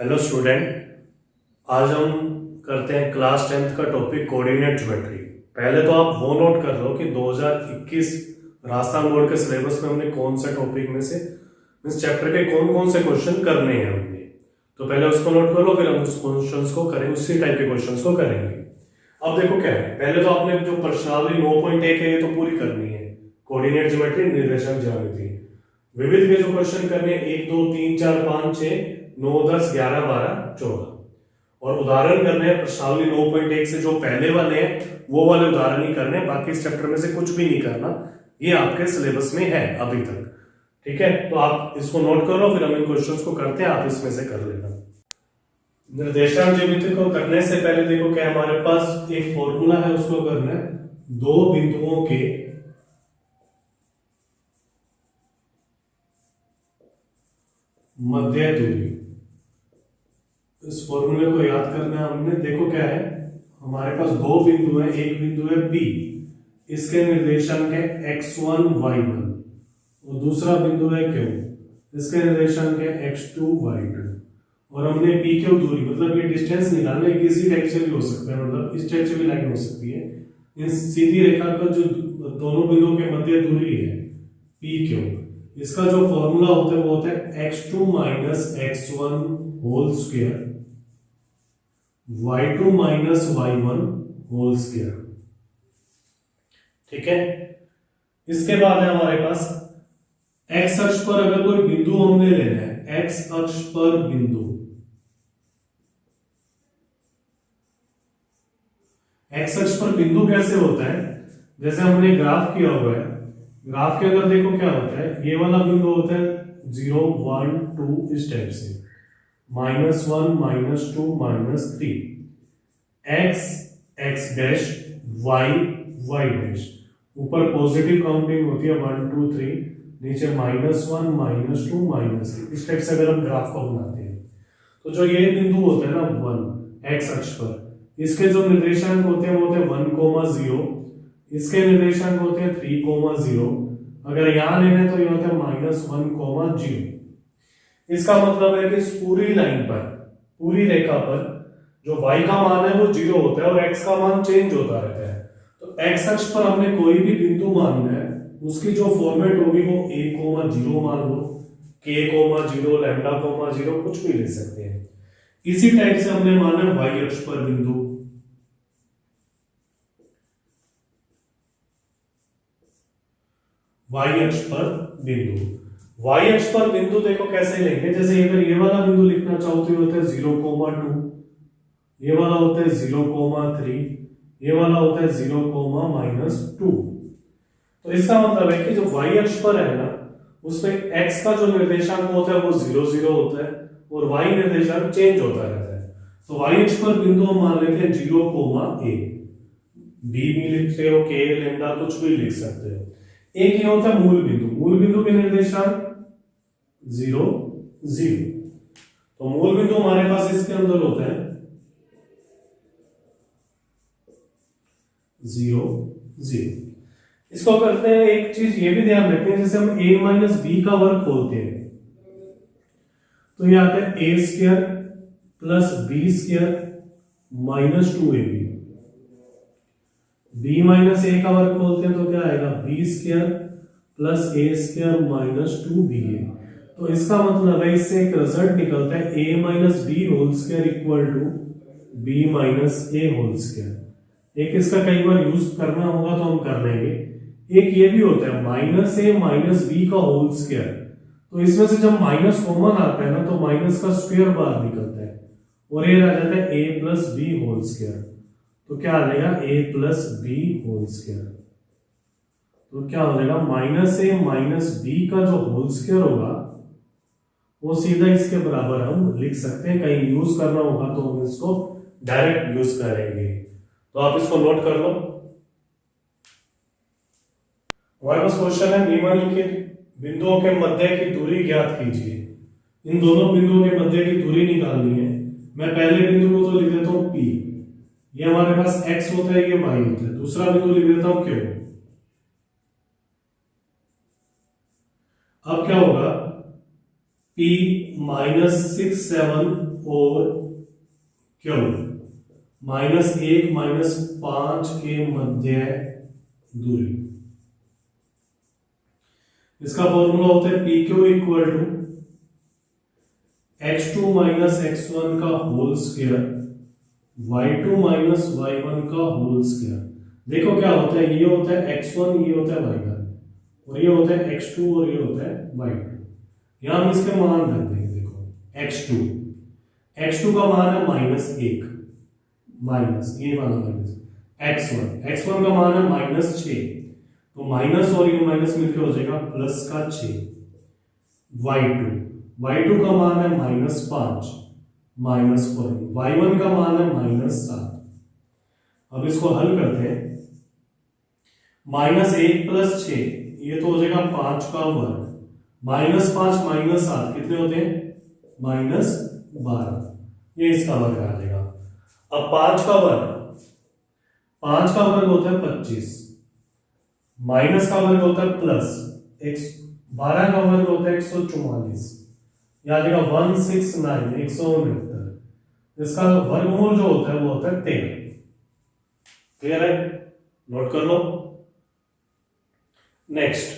Hello student, आज हम करते हैं क्लास 10th का टॉपिक कोऑर्डिनेट ज्योमेट्री। पहले तो आप वो नोट कर लो कि 2021 राजस्थान बोर्ड के सिलेबस में हमने कौन सा टॉपिक में से इस चैप्टर के कौन कौन से क्वेश्चन करने हैं हमने। तो पहले उसको नोट कर लो, फिर हम उस क्वेश्चंस को करेंगे, उसी टाइप के क्वेश्चंस को करेंगे। अब देखो क्या है, पहले तो आपने जो प्रश्नावली 9.1 है ये तो पूरी करनी है, कोऑर्डिनेट ज्योमेट्री निर्देशांक ज्यामिति। विविध के जो क्वेश्चन करने 1 2 3 4 5 6 9 10 11 12 14 और उदाहरण करने हैं प्रश्नावली 9.1 से। जो पहले वाले हैं वो वाले उदाहरण ही करने हैं, बाकी इस चैप्टर में से कुछ भी नहीं करना, ये आपके सिलेबस में है अभी तक। ठीक है, तो आप इसको नोट करो, फिर हम इन क्वेश्चंस को करते हैं, आप इसमें से कर लेना। निर्देशांक ज्यामिति को करने से पहले देखो क्या हमारे पास एक फॉर्मूला है, उसको करना है दो बिंदुओं के मध्य दूरी। इस फॉर्मूले को याद करना है हमने। देखो क्या है, हमारे पास दो बिंदु है, एक बिंदु है P, इसके निर्देशांक है x1 y1 और दूसरा बिंदु है Q, इसके निर्देशांक है x2 y2। और हमने P Q दूरी मतलब ये डिस्टेंस निकालना है, किसी टाइप से भी हो सकता है, मतलब इस टाइप से भी लाइन हो सकती है। इस सीधी रेखा का जो दोनों बिंदुओं के मध्य दूरी है P Q, इसका जो फॉर्मूला होता है वो होता है x2 minus x1 whole square y2 minus y1 whole square. ठीक है, इसके बाद है हमारे पास x अक्ष पर अगर कोई बिंदु हमने लेना है, x अक्ष पर बिंदु, x अक्ष पर बिंदु कैसे होता है, जैसे हमने ग्राफ किया हुआ है, ग्राफ के अंदर देखो क्या होता है, ये वाला बिंदु होता है 0 1 2 इस टाइप से, -1 -2 -3, x x dash y y dash, ऊपर पॉजिटिव काउंटिंग होती है 1 2 3, नीचे -1 -2 -3, इस टाइप से अगर हम ग्राफ को बनाते हैं तो जो ये बिंदु होता है ना 1 x अक्ष पर, इसके जो निर्देशांक होते हैं वो होते हैं 1 0, इसके निर्देशांक होते हैं 3 0, अगर यहां लेने तो ये होता है -1 0। इसका मतलब है कि इस पूरी लाइन पर, पूरी रेखा पर जो y का मान है वो 0 होता है और x का मान चेंज होता रहता है। तो x अक्ष पर हमने कोई भी बिंदु मानना है, उसकी जो फॉर्मेट होगी वो a 0 मान लो, k 0 लैम्डा 0 कुछ भी ले सकते हैं। इसी टाइप से हमने माना y अक्ष पर बिंदु, y अक्ष पर बिंदु, y अक्ष पर बिंदु देखो कैसे लेंगे, जैसे अगर ये वाला बिंदु लिखना चाहो तो ये होता है 0, 2, ये वाला होता है 0, 3, ये वाला होता है 0, -2। तो इसका मतलब है कि जो y अक्ष पर है ना, उसमें x का जो निर्देशांक होता है वो 0 0 होता है और y निर्देशांक चेंज होता रहता है। तो y अक्ष पर बिंदु हम मान लेते हैं 0, a, b भी लिखते हो, k लैम्डा कुछ भी लिख सकते हो। एक ये होता है मूल बिंदु, मूल बिंदु के निर्देशांक 0 0, तो मूल बिंदु हमारे पास इसके अंदर होता है 0 0। इसको करते हैं, एक चीज ये भी ध्यान रखते हैं, जैसे हम a माइनस बी का वर्ग खोलते हैं तो ये आता है a square plus b square minus 2ab, b minus a का वर्ग खोलते हैं तो क्या आएगा b square plus a square minus 2ba। तो इसका मतलब है इससे एक रिजल्ट निकलता है a minus b whole square equal to b minus a whole square. एक इसका कई बार यूज करना होगा तो हम कर लेंगे। एक ये भी होता है माइनस a माइनस बी का होल स्क्वायर, तो इसमें से जब माइनस कॉमन आता है ना तो माइनस का स्क्वायर बाहर निकलता है और ये आ जाता है a plus b whole square. तो क्या आ जाएगा a plus b whole square, तो क्या हो जाएगा माइनस a माइनस बी का जो होल स्क्वायर होगा वो सीधा इसके बराबर हम लिख सकते हैं। कहीं यूज करना होगा तो हम इसको डायरेक्ट यूज करेंगे, तो आप इसको नोट कर लो। हमारे पास क्वेश्चन है निम्नलिखित बिंदुओं के मध्य की दूरी ज्ञात कीजिए। इन दोनों बिंदुओं के मध्य की दूरी निकालनी है। मैं पहले बिंदु को तो लिख देता हूं P, ये हमारे पास x होता है, ये y होता है। दूसरा बिंदु लिख देता हूं Q। अब क्या होगा, P -6 7 और क्यू -1 -5 के मध्य दूरी। इसका फॉर्मूला होता है P q equal to x2 - x1 का होल स्क्वायर y2 - y1 का होल स्क्वायर। देखो क्या होता है, ये होता है x1, ये होता है y1, और ये होता है x2 और ये होता है y2। यहां हम इसके मान रख देंगे। देखो x2 का मान है -1 माइनस ये वाला माइनस x1 का मान है -6, तो माइनस और ये माइनस मिलकर हो जाएगा प्लस का 6। y2 का मान है -5 -4, y1 का मान है -7। अब इसको हल करते हैं। -1 + 6 ये तो हो जाएगा 5 का वर्ग, -5 - 7 कितने होते हैं -12, ये इसका वर्ग आ जाएगा। अब 5 का वर्ग होता है 25, माइनस का वर्ग होता है प्लस 12 का वर्ग होता है 144, यह आ जाएगा 169 169। इसका वर्गमूल जो होता है वो होता है 13। क्लियर है, नोट कर लो। नेक्स्ट,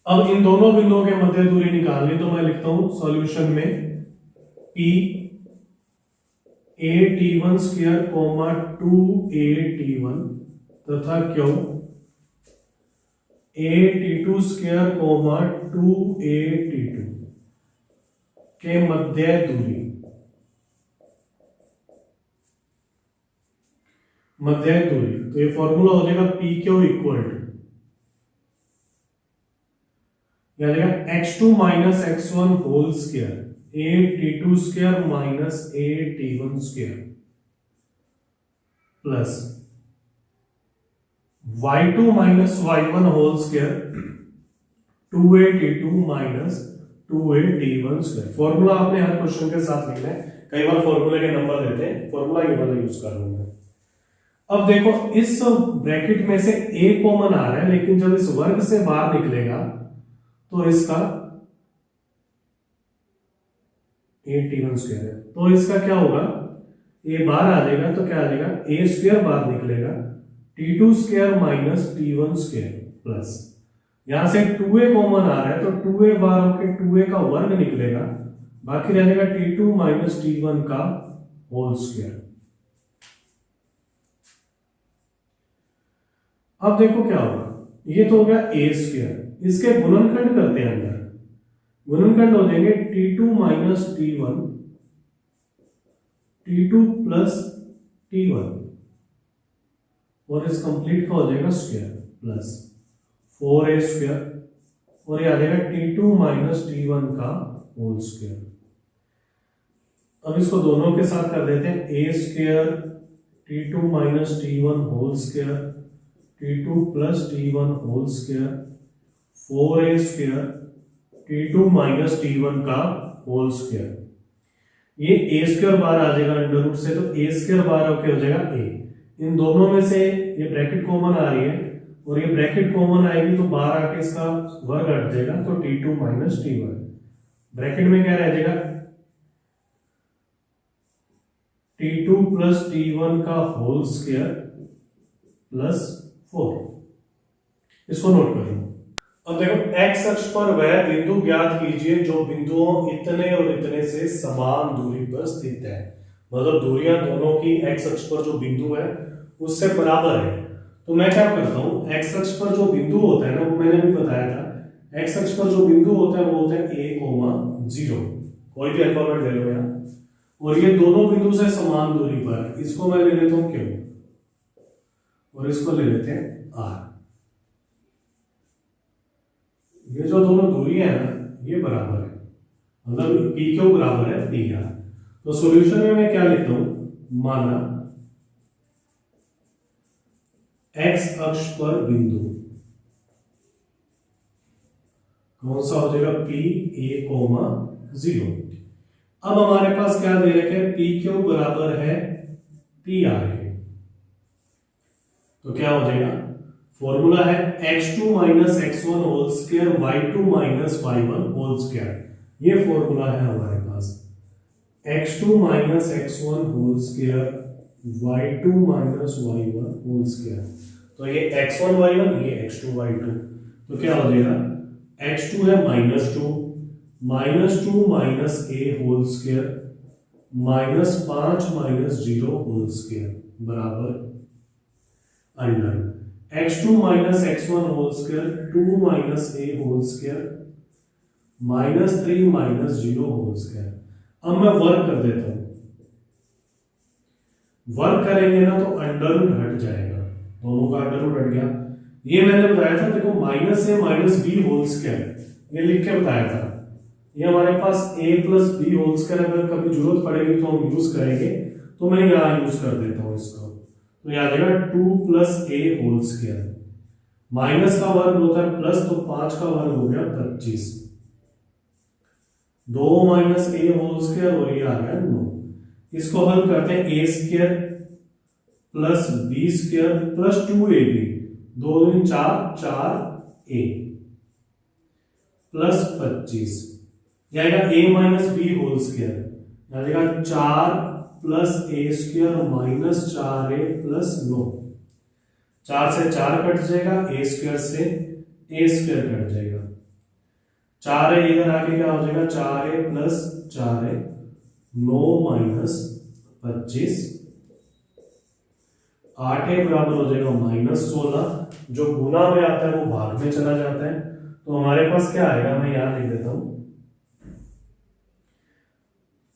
अब इन दोनों बिंदुओं के मध्य दूरी निकालनी, तो मैं लिखता हूं सॉल्यूशन में P a_t1 स्क्वायर 2a_t1 तथा Q a_t2 स्क्वायर 2a_t2 के मध्य दूरी। तो ये फॉर्मूला हो जाएगा p q equal to x2 - x1 whole square a_t2 square -a_t1 square plus y2 - y1 whole square 2a_t2 2a_t1 square. Formula आपने हर क्वेश्चन के साथ लिखना है, कई बार फॉर्मूले के नंबर देते हैं, फॉर्मूला ये वाला यूज कर लूंगा। अब देखो इस ब्रैकेट में से a कॉमन आ रहा है, लेकिन जब इस वर्ग से बाहर निकलेगा तो इसका a_t1 स्क्वायर है, तो इसका क्या होगा, a बाहर आ जाएगा तो क्या आ जाएगा a स्क्वायर बाहर निकलेगा t2 square -t1 square plus यहां से 2a कॉमन आ रहा है तो 2a बाहर होकर 2a का वर्ग निकलेगा, बाकी रह जाएगा t2 - t1 का होल स्क्वायर। अब देखो क्या होगा, ये तो हो गया a स्क्वायर, इसके गुणनखंड करते हैं, अंदर गुणनखंड हो जाएंगे t2 - t1 t2 + t1 और इस कंप्लीट का हो जाएगा स्क्वायर प्लस 4a स्क्वायर और ये आ जाएगा t2 - t1 का होल स्क्वायर। अब इसको दोनों के साथ कर देते हैं, a square t2 - t1 whole square t2 + t1 whole square 4a square t2 - t1 का होल स्क्वायर। ये a स्क्वायर बाहर आ जाएगा अंडर रूट से, तो a स्क्वायर बाहर होके हो जाएगा a। इन दोनों में से ये ब्रैकेट कॉमन आ रही है और ये ब्रैकेट कॉमन आएगी तो बाहर आके इसका वर्ग हट जाएगा, तो t2 - t1 ब्रैकेट में क्या रह जाएगा t2 + t1 का होल स्क्वायर प्लस 4। इसको नोट कर लो। अब देखो x अक्ष पर वह बिंदु ज्ञात कीजिए जो बिंदुओं इतने और इतने से समान दूरी पर स्थित है। मतलब दूरियां दोनों की x अक्ष पर जो बिंदु है उससे बराबर है। तो मैं क्या करता हूं, x अक्ष पर जो बिंदु होता है ना, वो मैंने भी बताया था, x अक्ष पर जो बिंदु होता है वो होता है a, 0, कोई भी अल्फाबेट ले लो यहाँ, और ये दोनों बिंदु से समान दूरी पर, इसको मैं ले लेता हूं Q और इसको ले लेते हैं R। ये जो दोनों दूरी है ना ये बराबर है, मतलब पी क्यू बराबर है डी आर। तो सॉल्यूशन में मैं क्या लिखता हूं, माना एक्स अक्ष पर बिंदु कौन सा हो जाएगा, पी ए, 0। अब हमारे पास क्या दे रखे हैं, पी क्यू बराबर है पी आर के, तो क्या हो जाएगा, फॉर्मूला है x2 - x1 whole square y2 - y1 whole square. ये फॉर्मूला है हमारे पास x2 minus x1 whole square y2 minus y1 whole square. तो ये x1 y1, ये x2 y2, तो क्या हो जाएगा x2 है -2 minus a whole square -5 minus 0 whole square बराबर under x2 minus x1 whole square 2 minus a whole square -3 minus 0 whole square. अब मैं वर्क कर देता हूं, वर्क करेंगे ना तो अंडर रूट हट जाएगा, दोनों का अंडर रूट हट गया। ये मैंने बताया था देखो minus a minus b whole square ये लिख के बताया था। ये हमारे पास a plus b whole square अगर कभी जरूरत पड़ेगी तो हम यूज करेंगे, तो मैं यहाँ यूज कर देता हूँ इसको। तो याद आएगा 2 plus a whole square, minus का वर्ग होता है प्लस, तो 5 का वर्ग हो गया 25, 2 माइनस a होल स्क्वायर और ये आ गया 9। इसको हल करते हैं a square plus b square plus 2ab, 2 दूनी 4, 4a प्लस 25, यह आएगा a minus b whole square, यह आएगा 4 plus a square minus 4a plus 9, 4 से 4 कट जाएगा, a स्क्वायर से a स्क्वायर कट जाएगा, 4a इधर आके क्या हो जाएगा 4a plus 4a 9 minus 25, 8a बराबर हो जाएगा -16, जो गुना में आता है वो भाग में चला जाता है। तो हमारे पास क्या आएगा, मैं यहां लिख देता हूं,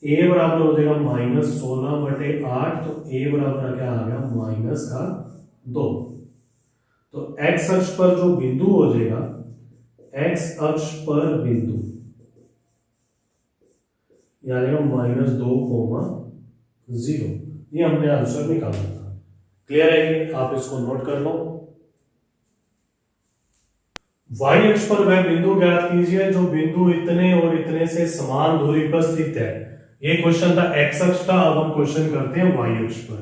a बराबर हो जाएगा -16/8, तो a बराबर क्या आ गया -2। तो x अक्ष पर जो बिंदु हो जाएगा, x अक्ष पर बिंदु यानी -2,0, ये हमने आंसर निकाला था। क्लियर है कि आप इसको नोट कर लो। y अक्ष पर वह बिंदु ज्ञात कीजिए जो बिंदु इतने और इतने से समान दूरी पर स्थित है। ये क्वेश्चन था x अक्ष का, अब हम क्वेश्चन करते हैं y अक्ष पर।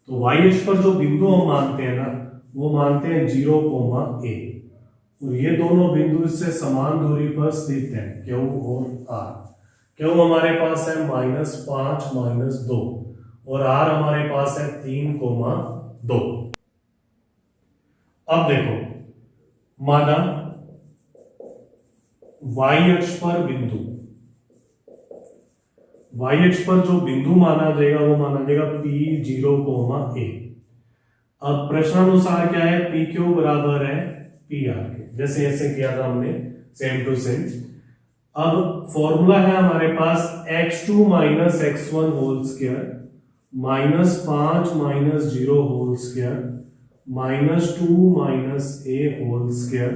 तो y अक्ष पर जो बिंदु हम मानते हैं ना, वो मानते हैं 0, a, और ये दोनों बिंदु इससे समान दूरी पर स्थित हैं, Q और R। Q हमारे पास है -5 -2 और R हमारे पास है 3,2। अब देखो, माना y अक्ष पर बिंदु, y अक्ष पर जो बिंदु माना जाएगा वो माना जाएगा P0, a। अब प्रश्नानुसार क्या है, PQ बराबर है PR के, जैसे ऐसे किया था हमने सेम टू सेम। अब फॉर्मूला है हमारे पास x2 minus x1 whole square -5 minus 0 whole square -2 minus a whole square,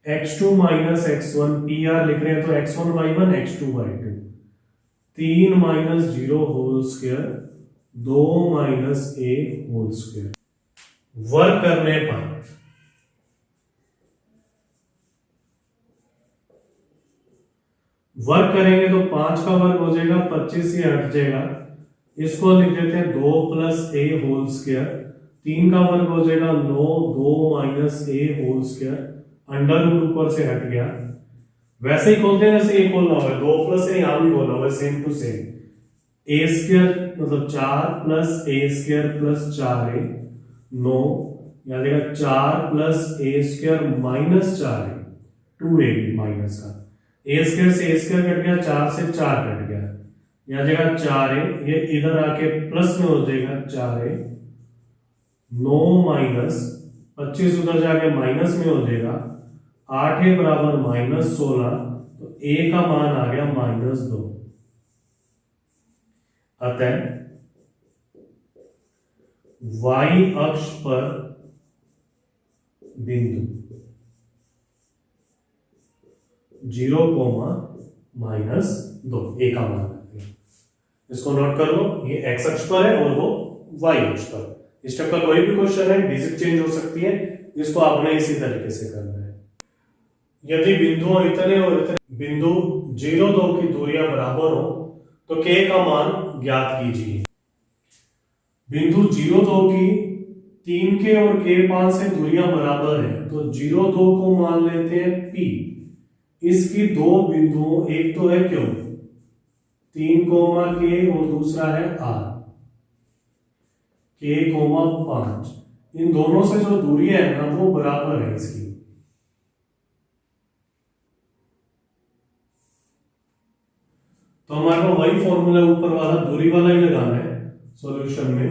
x2 minus x1 PR लिख रहे हैं तो x1 y1 x2 y2, 3 minus 0 whole square 2 minus a whole square. Work करने पर वर्क करेंगे तो 5 का वर्ग हो जाएगा, 25 से हट जाएगा, इसको लिख देते हैं 2 प्लस a होल स्क्वायर, 3 का वर्ग हो जाएगा 9, 2 minus a whole square, under root ऊपर से हट गया। वैसे ही खोलते हैं जैसे ये खोलना होगा, 2 प्लस a यहां भी खोलना होगा same to same, a square मतलब 4 plus a square plus 4a 9, यहां देगा 4 plus a square minus 4a 2ab minus का, a स्क्वायर से a स्क्वायर कट गया, 4 से 4 कट गया, यहां जगह 4a, ये इधर आके प्लस में हो जाएगा 4a 9 माइनस 25 उधर जाके माइनस में हो जाएगा, 8a बराबर -16, तो a का मान आ गया -2। अतः y अक्ष पर बिंदु 0, -2 a का मान है। इसको नोट कर लो, ये x अक्ष पर है और वो y अक्ष पर। इस टाइप का कोई भी क्वेश्चन है, डिजिट चेंज हो सकती है, इसको आपने इसी तरीके से करना है। यदि बिंदु और इतने बिंदु 0, 2 की दूरियां बराबर हो तो k का मान ज्ञात कीजिए। बिंदु 0, 2 की 3k और k5 से दूरियां बराबर है, तो 0, 2 को मान लेते हैं P। इसकी दो बिंदुओं, एक तो है Q 3, k और दूसरा है r, k, 5। इन दोनों से जो दूरी है ना वो बराबर है इसकी। तो हमारे को वही फॉर्मूला ऊपर वाला दूरी वाला ही लगाना है सॉल्यूशन में।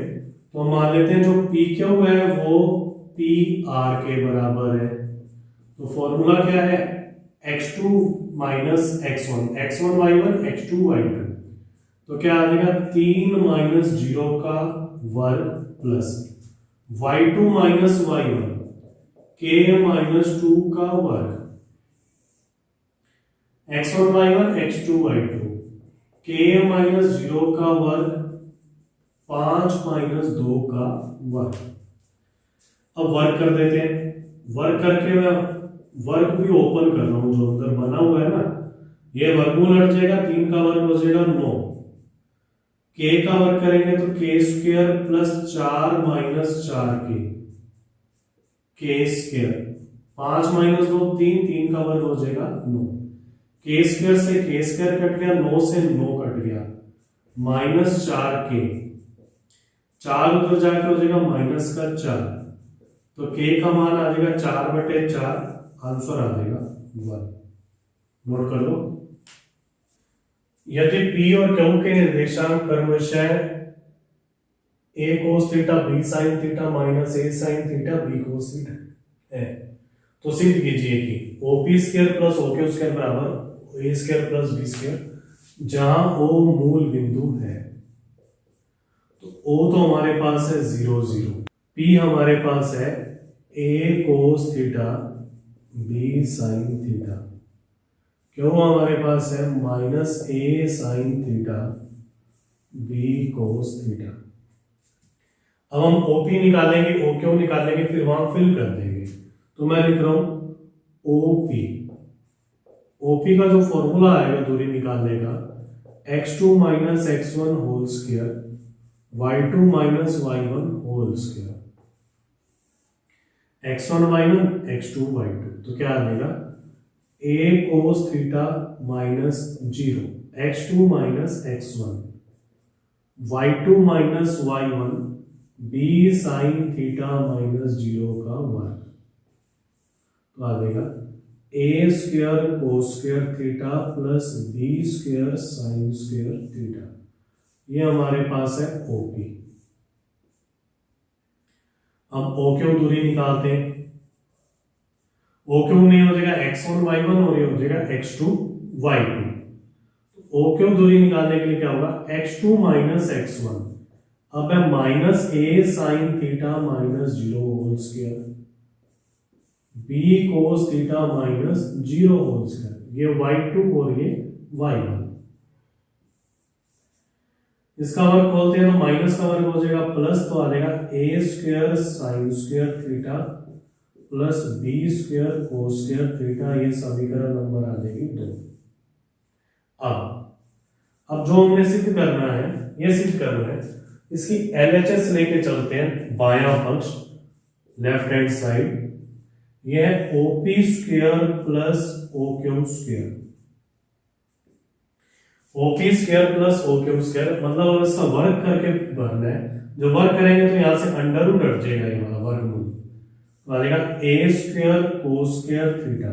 तो हम मान लेते हैं जो पी क्यू है वो पी आर के बराबर है। तो फॉर्मूला क्या है, x2 minus x1, x1 y1, x2 y2। तो क्या आ जाएगा 3 माइनस 0 का वर्ग plus y2 minus y1, k minus 2 का वर्ग, x1 y1, x2 y2, k minus 0 का वर्ग, 5 माइनस 2 का वर्ग। अब वर्ग कर देते हैं। वर्ग करके मैं वर्ग भी ओपन कर रहा हूं, जो अंदर बना हुआ है ना, ये वर्गमूल हट जाएगा, 3 का वर्ग हो जाएगा 9, k का वर्ग करेंगे तो k square plus 4 minus 4k, k square, 5 minus 2 3, 3 का वर्ग हो जाएगा 9, k स्क्वायर से k स्क्वायर कट गया, 9 से 9 कट गया, माइनस 4k, 4 उधर जाके हो जाएगा माइनस का 4। तो k का मान आ जाएगा 4/4, आंसर आ जाएगा 1। नोट कर लो। यदि p और q के निर्देशांक क्रमशः a cos theta b sin theta minus a sin theta b cos theta है, तो सिद्ध कीजिए कि OP square plus OQ square बराबर a square plus b square, जहां O मूल बिंदु है। तो O तो हमारे पास है 0 0, P हमारे पास है a cos theta b sin theta, क्यों हमारे पास है minus a sin theta b cos theta. अब हम OP निकालेंगे, OQ निकालेंगे, फिर वहां फिल कर देंगे। तो मैं लिख रहा हूं OP का जो फॉर्मूला आएगा दूरी निकालने का, x2 minus x1 whole square, y2 minus y1 whole square, x1 y1, x2 y2। तो क्या आ जाएगा a cos theta minus 0, x2 minus x1, y2 minus y1, b sin theta minus 0 का वर्ग। तो आ जाएगा a square cos square theta plus b square sin square theta. ये हमारे पास है OP। अब OQ दूरी निकालते हैं। OQ में हो जाएगा x1 y1 और ये हो जाएगा x2 y2। OQ दूरी निकालने के लिए क्या होगा, x2 माइनस x1, अब है minus a sin theta minus 0 whole square, b cos theta minus 0 whole square, ये y2 और ये y1। इसका वर्ग खोलते हैं तो माइनस का वर्ग हो जाएगा प्लस, तो आ जाएगा a square sin square theta plus b square cos square theta. ये समीकरण नंबर आ जाएगी 2। अब जो हमने सिद्ध करना है, ये सिद्ध करना है, इसकी LHS लेके चलते हैं बायां पक्ष, लेफ्ट हैंड साइड। ये है OP square plus OQ square, OP square plus OQ square, मतलब इसका वर्ग करके भरना है। जो वर्ग करेंगे तो यहां से अंडर रूट हट जाएगा, ये वाला वर्गमूल आ जाएगा a square cos square theta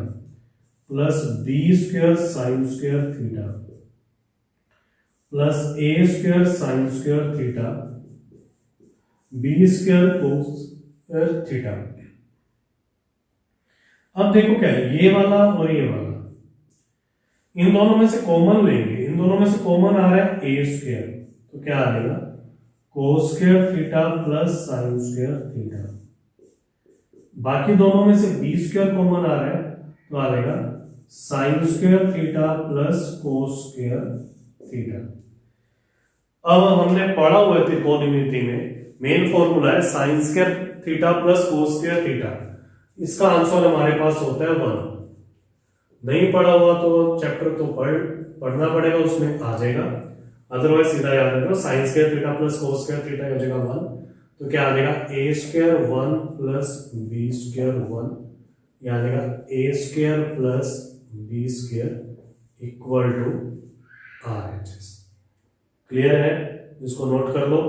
plus b square sin square theta plus a square sin square theta b square cos square theta. अब देखो क्या है, ये वाला और ये वाला, इन दोनों में से कॉमन लेंगे। इन दोनों में से कॉमन आ रहा है a स्क्वायर, तो क्या आ जाएगा cos square theta plus sin square theta. बाकी दोनों में से b स्क्वायर कॉमन आ रहा है, तो आ जाएगा sin square theta plus cos square theta. अब हमने पढ़ा हुआ है त्रिकोणमिति में मेन फॉर्मूला है sin square theta plus cos square theta. इसका आंसर हमारे पास होता है 1। नहीं पढ़ा हुआ तो चैप्टर तो पढ़ना पड़ेगा, उसमें आ जाएगा, अदरवाइज सीधा याद रखना sin square theta plus cos square theta हो जाएगा 1। तो क्या आ जाएगा a square 1 plus b square 1, या आ जाएगा a square plus b square equal to RHS। Clear है? इसको नोट कर लो।